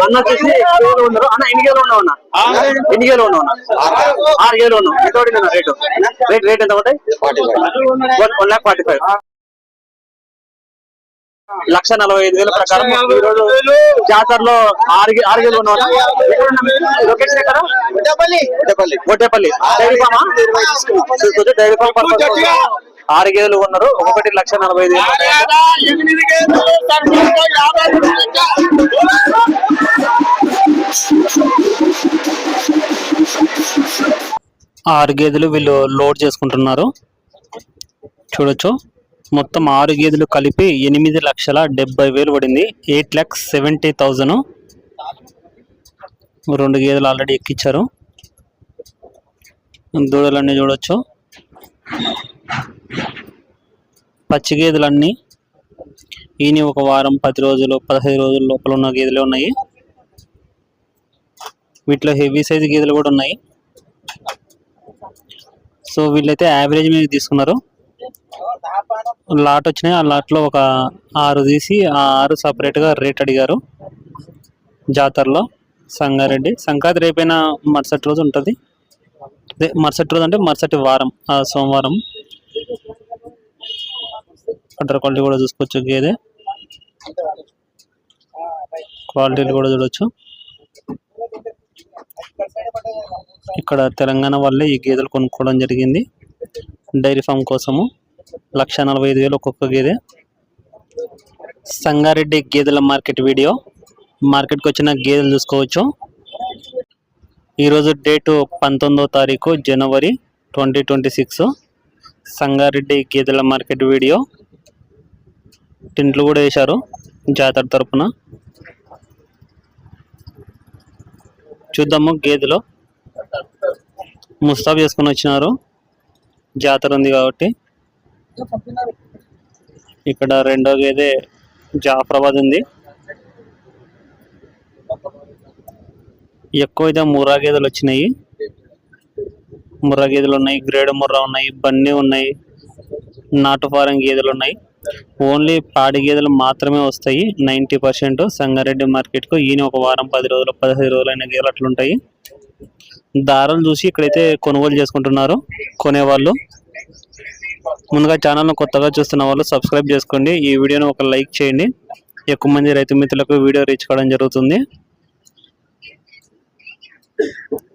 అన్న వచ్చేసి గేదెలు ఉన్నారు. అన్న ఎన్ని గేదెలు ఉన్నావు అన్న? ఎన్ని గేదెలు ఉన్నావు అన్న? 6 గేదెలు ఉన్నావు. ఎంత పడింది రేటు? రేట్ ఎంత పడ్డాయి? 1,45,000. 1,45,000 ప్రకారం ఈ రోజు జాతరలో 6 గేదెలు ఉన్నావు. లొకేషన్ ఎక్కడ? Goddepalli dairy farm. Dairy farm purpose 6 గేదెలు ఉన్నారు. ఒక్కొక్కటి 1,45,000. 6 గేదెలు వీళ్ళు లోడ్ చేసుకుంటున్నారు. చూడొచ్చు, మొత్తం 6 గేదెలు కలిపి 8,70,000 పడింది. 8,70,000. 2 గేదెలు ఆల్రెడీ ఎక్కించారు. దూడలన్నీ చూడొచ్చు. పచ్చి గేదెలన్నీ ఈయన ఒక వారం 10 రోజులు 15 రోజుల లోపల ఉన్న గేదెలు ఉన్నాయి. వీటిలో హెవీ సైజు గేదెలు కూడా ఉన్నాయి. సో వీళ్ళైతే యావరేజ్ మీద తీసుకున్నారు. లాట్ వచ్చినాయి. ఆ లాట్లో ఒక 6 తీసి ఆ 6 సపరేట్గా రేట్ అడిగారు జాతరలో. సంగారెడ్డి సంక్రాంతి రేపైనా మరుసటి రోజు ఉంటుంది. మరుసటి రోజు అంటే మరుసటి వారం, సోమవారం. అడ్డర్ క్వాలిటీ కూడా చూసుకోవచ్చు. గేదె క్వాలిటీలు కూడా చూడవచ్చు. ఇక్కడ తెలంగాణ వాళ్ళే ఈ గేదెలు కొనుక్కోవడం జరిగింది డైరీ ఫామ్ కోసము. 1,45,000 ఒక్కొక్క గేదె. సంగారెడ్డి గేదెల మార్కెట్ వీడియో. మార్కెట్కి వచ్చిన గేదెలు చూసుకోవచ్చు. ఈరోజు డేటు 19వ తారీఖు జనవరి 2026. సంగారెడ్డి గేదెల మార్కెట్ వీడియో. టెంట్లు కూడా వేశారు జాతర తరపున. చూద్దాము. గేదెలో ముస్తాబ్ చేసుకుని వచ్చినారు, జాతర ఉంది కాబట్టి. ఇక్కడ రెండో గేదె జాఫరాబాద్ ఉంది. ఎక్కువ అయితే ముర్రా గేదెలు వచ్చినాయి. ముర్రా గేదెలు ఉన్నాయి, గ్రేడ్ ముర్రా ఉన్నాయి, బన్నీ ఉన్నాయి, నాటు ఫారం గేదెలు ఉన్నాయి. ఓన్లీ పాడి గేదెలు మాత్రమే వస్తాయి 90%. సంగారెడ్డి మార్కెట్కు ఈయన ఒక వారం 10 రోజులు 15 రోజులైన గేదెలు అట్లుంటాయి. దారాలు చూసి ఇక్కడైతే కొనుగోలు చేసుకుంటున్నారు కొనేవాళ్ళు. ముందుగా ఛానల్ను కొత్తగా చూస్తున్న వాళ్ళు సబ్స్క్రైబ్ చేసుకోండి. ఈ వీడియోను ఒక లైక్ చేయండి. ఎక్కువ మంది రైతు మిత్రులకు వీడియో రీచ్ కావడం జరుగుతుంది.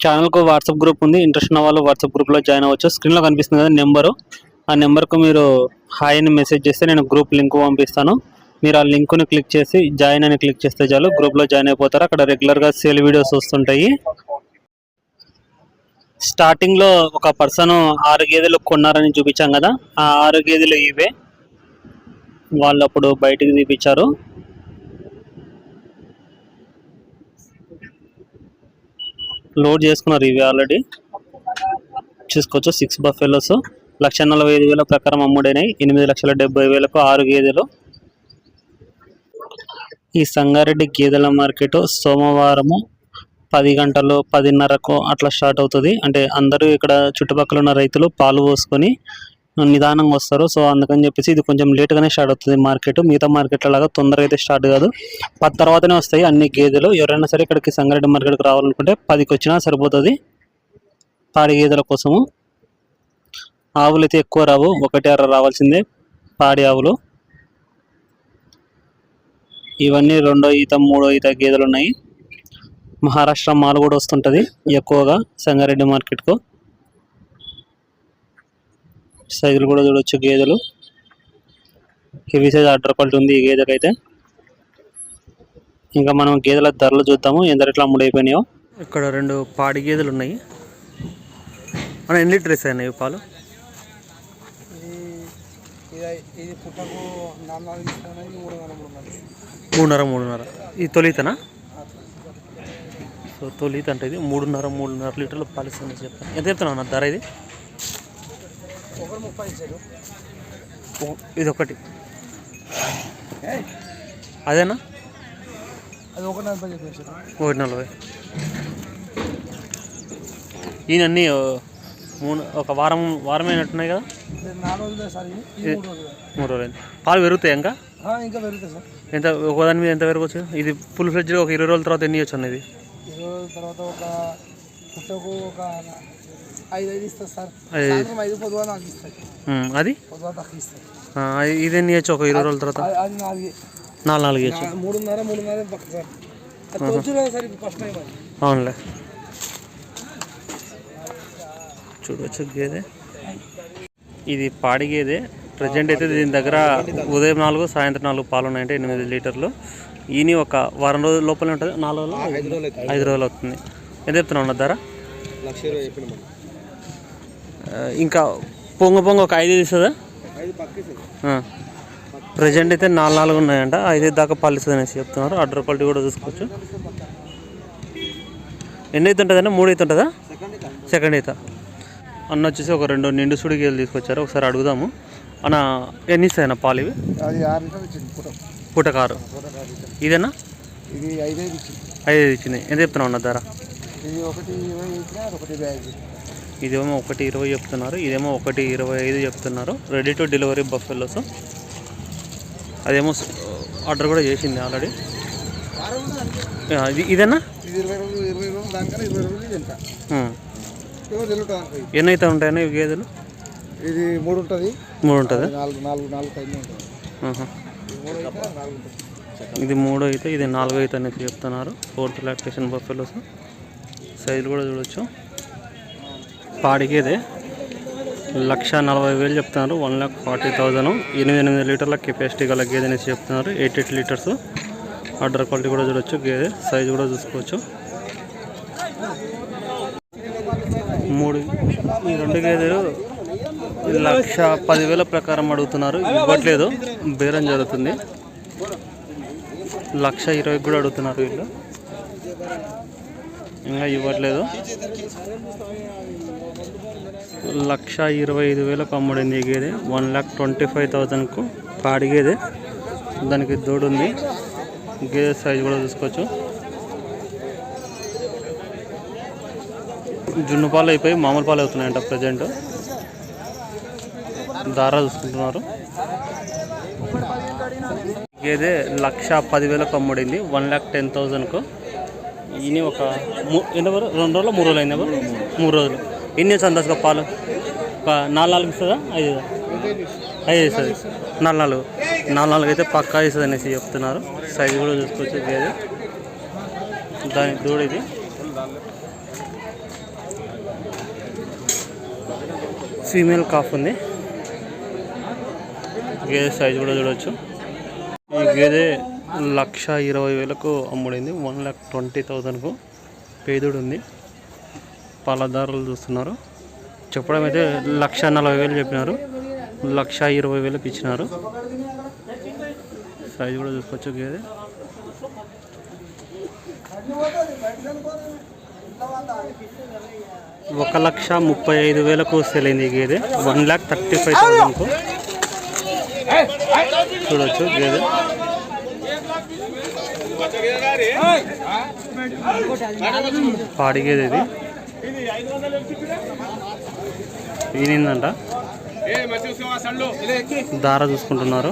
ఛానల్కు వాట్సాప్ గ్రూప్ ఉంది. ఇంట్రెస్ట్ ఉన్న వాళ్ళు వాట్సాప్ గ్రూప్లో జాయిన్ అవ్వచ్చు. స్క్రీన్లో కనిపిస్తుంది కదా నెంబరు. ఆ నెంబర్కు మీరు హాయ్ అని మెసేజ్ చేస్తే నేను గ్రూప్ లింక్ పంపిస్తాను. మీరు ఆ లింక్ని క్లిక్ చేసి జాయిన్ అని క్లిక్ చేస్తే చాలు, గ్రూప్లో జాయిన్ అయిపోతారు. అక్కడ రెగ్యులర్గా సేల్ వీడియోస్ వస్తుంటాయి. స్టార్టింగ్లో ఒక పర్సన్ 6 గేదెలు కొన్నారని చూపించాం కదా, ఆ 6 గేదెలు ఇవే. వాళ్ళు అప్పుడు బయటికి తీపించారు. లోడ్ చేసుకున్నారు ఇవి ఆల్రెడీ. చూసుకోవచ్చు. 6 బఫెలోస్ 1,45,000 ప్రకారం అమ్ముడైనాయి. 8,70,000కు 6 గేదెలు. ఈ సంగారెడ్డి గేదెల మార్కెట్ సోమవారము 10 గంటలు 10:30కు అట్లా స్టార్ట్ అవుతుంది. అంటే అందరూ ఇక్కడ చుట్టుపక్కల ఉన్న రైతులు పాలు పోసుకొని నిదానంగా వస్తారు. సో అందుకని చెప్పేసి ఇది కొంచెం లేట్గానే స్టార్ట్ అవుతుంది మార్కెట్. మిగతా మార్కెట్ల లాగా తొందరగా అయితే స్టార్ట్ కాదు. 10 తర్వాతనే వస్తాయి అన్ని గేదెలు. ఎవరైనా సరే ఇక్కడికి సంగారెడ్డి మార్కెట్కి రావాలనుకుంటే 10కి వచ్చినా సరిపోతుంది పాడి గేదెల కోసము. ఆవులు అయితే ఎక్కువ రావు, 1-6 రావాల్సిందే పాడి ఆవులు. ఇవన్నీ 2వ ఈత 3వ ఈత గేదెలు ఉన్నాయి. మహారాష్ట్ర మాల్ కూడా వస్తుంటుంది ఎక్కువగా సంగారెడ్డి మార్కెట్కు. సైజులు కూడా చూడవచ్చు గేదెలు. హెవీ సైజ్ ఆర్డర్ క్వాలిటీ ఉంది ఈ గేదెకైతే. ఇంకా మనం గేదెల ధరలు చూద్దాము ఎంత రేట్లు అమ్ముడైపోయినాయో. ఇక్కడ 2 పాడి గేదెలు ఉన్నాయి. మనం ఎన్ని లీటర్స్ అయినాయి పాలు? ఇది పుట్టకు 3.5 ఇది తొలితనా? సో తొలిత అంటే ఇది 3.5 లీటర్లు పాలు ఇస్తుంది చెప్తాను. ఎంత చెప్తున్నావు అన్న ధర? ఇది 1.30. ఇది ఒకటి అదేనా? అది 1.40. ఈయనన్నీ ఒక వారమైనట్టున్నాయి కదా. 4 రోజులు సార్. 3 రోజులు పాలు పెరుగుతాయి ఇంకా పెరుగుతాయి సార్. ఎంత ఒకదాని మీద ఎంత పెరగచ్చు? ఇది ఫుల్ ఫ్లెడ్జ్గా ఒక 20 రోజుల తర్వాత ఎన్ని ఇవ్వచ్చు అన్నది? 20 రోజుల తర్వాత ఒక పుట్టకు ఒక 5 ఇస్తుంది సార్. సాయంత్రం 5 పొద్దుగా 4 ఇస్తుంది. అది పొద్దుగా తక్కువ ఇస్తుంది. ఇది ఎన్ని ఇవ్వచ్చు ఒక 20 రోజుల తర్వాత? అది 4 4 ఇవ్వచ్చు. 3.5 పక్క సార్. అది తోచులేదు సార్, ఇది ఫస్ట్ టైం. అవునులే, చూడవచ్చు గేదె. ఇది పాడి గేదె. ప్రజెంట్ అయితే దీని దగ్గర ఉదయం 4 సాయంత్రం 4 పాలు ఉన్నాయంటే 8 లీటర్లు. ఈయన ఒక వారం రోజుల లోపలే ఉంటుంది. 4 రోజులు 5 రోజులు అవుతుంది. ఎంత చెప్తున్నావు అన్న ధర? 1,20,000. ఇంకా పొంగ ఒక 5 ఇస్తుందా? ప్రజెంట్ అయితే 4 ఉన్నాయంట. 5 దాకా పాలు ఇస్తుంది అనేసి చెప్తున్నారు. ఆర్డర్ క్వాలిటీ కూడా చూసుకోవచ్చు. ఎన్ని అయితే ఉంటుందన్నా? 3 అయితే ఉంటుందా? సెకండ్ అయితే. అన్న వచ్చేసి ఒక 2 నిండు సుడి గేదెలు తీసుకొచ్చారు. ఒకసారి అడుగుదాము. అన్న ఎన్ని ఇస్తాయన్న పాలు ఇవి? అది 6 లీటర్లు ఇచ్చింది. పూటకారు. ఇదేనా? ఇది 5 ఇచ్చింది. 5 ఇచ్చింది. ఎంత చెప్తున్నావు అన్న ధర? ఇది 1,20,000 ఇచ్చినా, అది 1,25,000. ఇదేమో 1,20,000 చెప్తున్నారు. ఇదేమో 1,25,000 చెప్తున్నారు. Ready to delivery buffaloes. అదేమో ఆర్డర్ కూడా చేసింది ఆల్రెడీ. ఇదేనా? ఇది 20 రోజులు దానికన్నా 20 రోజులు ఇది ఎంత ఎన్ని అయితే ఉంటాయన్నా ఇవి గేదెలు? ఇది 3 ఉంటుంది. 3 ఉంటుంది. 4 టైం ఉంటుంది. ఇది 3 అయితే, ఇది 4 అయితే అనేది చెప్తున్నారు. 4th lactation buffaloes. సైజులు కూడా చూడవచ్చు. పాడిగేదే 1,40,000 చెప్తున్నారు. 1,40,000. 8 లీటర్ల కెపాసిటీ గల గేదె అనేసి చెప్తున్నారు. 88 లీటర్స్. ఆర్డర్ క్వాలిటీ కూడా చూడవచ్చు. గేదె సైజు కూడా చూసుకోవచ్చు. ఈ 2 గేదెలు 1,10,000 ప్రకారం అడుగుతున్నారు. ఇవ్వట్లేదు, బేరం జరుగుతుంది. 1,20,000 కూడా అడుగుతున్నారు వీళ్ళు, ఇంకా ఇవ్వట్లేదు. 1,25,000 అమ్ముడింది ఈ గేదె. 1,25,000కు పాడి గేదె. దానికి దూడు ఉంది. గేదె సైజు కూడా చూసుకోవచ్చు. జున్ను పాలు అయిపోయి మామూలు పాలు అవుతున్నాయంట ప్రజెంట్. దారా చూసుకుంటున్నారు. గేదె 1,10,000 అమ్ముడింది. 1,10,000కు. ఈయన ఒక 2 రోజులు 3 రోజులు అయింది. 3 రోజులు. ఎన్ని వచ్చి అందాజుగా పాలు? ఒక 4 ఇస్తుందా? 5 ఇస్తుంది. 4 అయితే పక్కా ఇస్తుంది అనేసి చెప్తున్నారు. సైజు కూడా చూసుకోవచ్చు గేదె. దానికి దూడ ఇది. ఫీమేల్ కాఫ్ ఉంది. గేదె సైజు కూడా చూడవచ్చు. ఈ గేదె 1,20,000కు అమ్ముడింది. 1,20,000కు పేదోడు ఉంది. పాలదారులు చూస్తున్నారు. చెప్పడం అయితే 1,40,000 చెప్పినారు. 1,20,000కి ఇచ్చినారు. సైజు కూడా చూసుకోవచ్చు గేదె. 1,35,000కు సేల్ అయింది ఈ గేదె. 1,35,000కు చూడవచ్చు గేదె. పాడి గేదె ఇది. ఈనిందంట. దార చూసుకుంటున్నారు.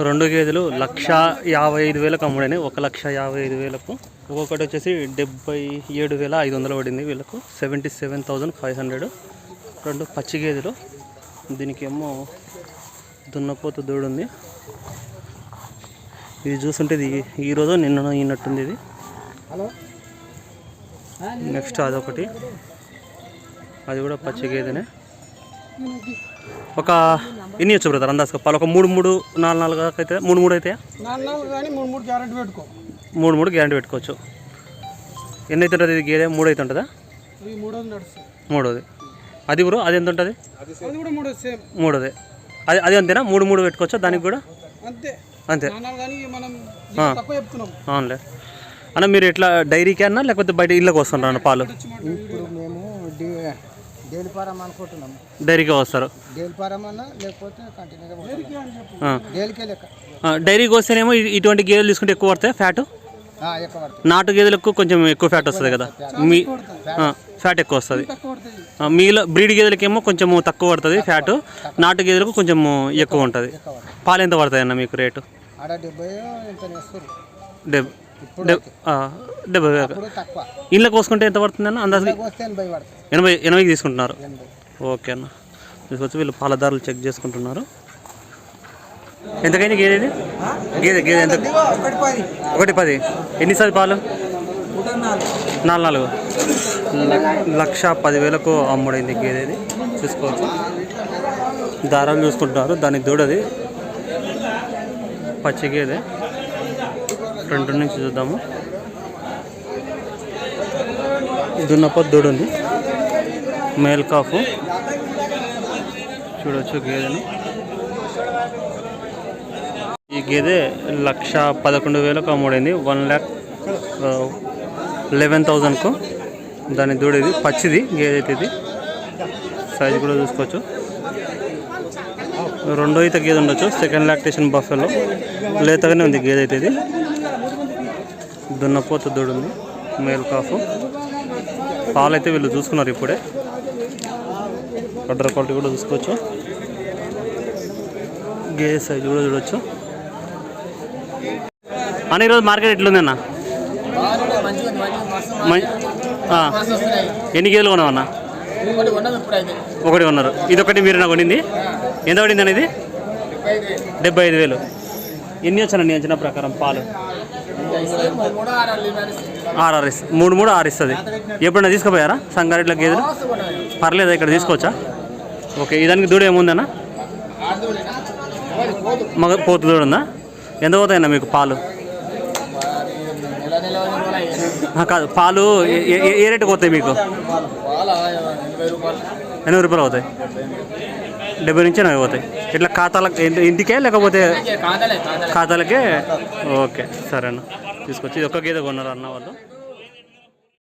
2 గేదెలు 1,55,000కు అమ్ముడైనాయి. 1,55,000కు. ఒక్కొక్కటి వచ్చేసి 77,500 పడింది వీళ్ళకు. 77,500. 2 పచ్చి గేదెలు. దీనికి ఏమో దున్నపోతు దూడు ఉంది. ఇది చూస్తుంటే ఇది ఈరోజు నిన్న ఈనట్టుంది ఇది. నెక్స్ట్ అదొకటి, అది కూడా పచ్చి గేదెనే. ఒక ఎన్ని వచ్చు బ్రదర్ అందాజుగా పాలు? ఒక 3 4 దాకా అయితే 3 అయితే 3 గ్యారంటీ పెట్టుకోవచ్చు. ఎన్ని అయితే ఉంటుంది ఇది గేదె? 3 అయితే ఉంటుందా? 3. అది బ్రో అది ఎంత ఉంటుంది? 3. అది అంతేనా? 3 పెట్టుకోవచ్చా దానికి కూడా? అంతే. అవునులే అన్న. మీరు ఎట్లా డైరీకి అన్నా లేకపోతే బయట ఇళ్ళకి వస్తుంటారు అన్న పాలు? ఇప్పుడు మేము డైరీ ఫారం అనుకుంటున్నాం. డైరీకి వస్తారు. డైరీ ఫారం అన్నా లేకపోతే డైరీకి వస్తేనేమో ఇటువంటి గేదెలు తీసుకుంటే ఎక్కువ పడతాయి ఫ్యాట్. నాటు గేదెలకు కొంచెం ఎక్కువ ఫ్యాట్ వస్తుంది కదా, మీ ఫ్యాట్ ఎక్కువ వస్తుంది. మీలో బ్రీడ్ గేదెలకేమో కొంచెము తక్కువ పడుతుంది ఫ్యాటు, నాటు గేదెలకు కొంచెము ఎక్కువ ఉంటుంది. పాలు ఎంత పడతాయి అన్న మీకు రేటు? ఆడ 70 ఎంత నేస్తారు 70 ఇళ్ళ కోసుకుంటే ఎంత పడుతుంది అన్న అందాజు? 80 తీసుకుంటున్నారు. ఓకే అన్న తీసుకొచ్చి వీళ్ళు పాలదారులు చెక్ చేసుకుంటున్నారు. ఎంతకైనా గేదె గేదె ఎంత? 110. ఎన్నిసార్లు పాలు? 4 1,10,000కు అమ్ముడైంది గేదెది. చూసుకోవచ్చు దారాలు చూసుకుంటున్నారు. దానికి దూడది పచ్చి గేదె. ఫ్రంట్ నుంచి చూద్దాము. దున్నపోతు దూడ ఉంది, మేల్ కాఫ్. చూడవచ్చు గేదెను. ఈ గేదె 1,11,000కు అమ్ముడైంది. 1,11,000కు. దాని దూడ ఇది పచ్చిది గేదె అయితే. ఇది సైజు కూడా చూసుకోవచ్చు. రెండో ఈత గేదె ఉండొచ్చు. సెకండ్ లాక్టేషన్ బఫెలో లేతగానే ఉంది గేదె అయితే. ఇది దున్నపోతు దూడ ఉంది, మేల్ కాఫ్. పాలు అయితే వీళ్ళు చూసుకున్నారు ఇప్పుడే. కడ్డర క్వాలిటీ కూడా చూసుకోవచ్చు. గేదె సైజు కూడా చూడవచ్చు. అన్న ఈరోజు మార్కెట్ ఎట్లుంది అన్న? ఎన్ని గేదెలు కొన్నావన్నా? ఒకటి కొన్నారు. ఇది ఒకటి మీరు నాకు కొనింది. ఎంత పడింది అన్న ఇది? 75,000. ఎన్ని వచ్చాను నీ అంచనా ప్రకారం పాలు? 6 ఇస్తుంది. 3 ఇస్తుంది. ఎప్పుడన్నా తీసుకుపోయారా సంగారెడ్డిలో గేదెలు? పర్లేదా, ఇక్కడ తీసుకోవచ్చా? ఓకే. ఇదానికి దూడ ఏముందన్నా? మగ పోతు దూడ ఉందా? ఎంత పోతాయన్నా మీకు పాలు? కాదు, పాలు ఏ రేటుకి పోతాయి మీకు? 80 రూపాయలు అవుతాయి. 70 నుంచి 80 పోతాయి. ఇట్లా ఖాతాలకు ఇంటికే లేకపోతే ఖాతాలకే? ఓకే సరేనా తీసుకొచ్చి ఇది ఒక్క గేదె కొన్నారు అన్న వాళ్ళు.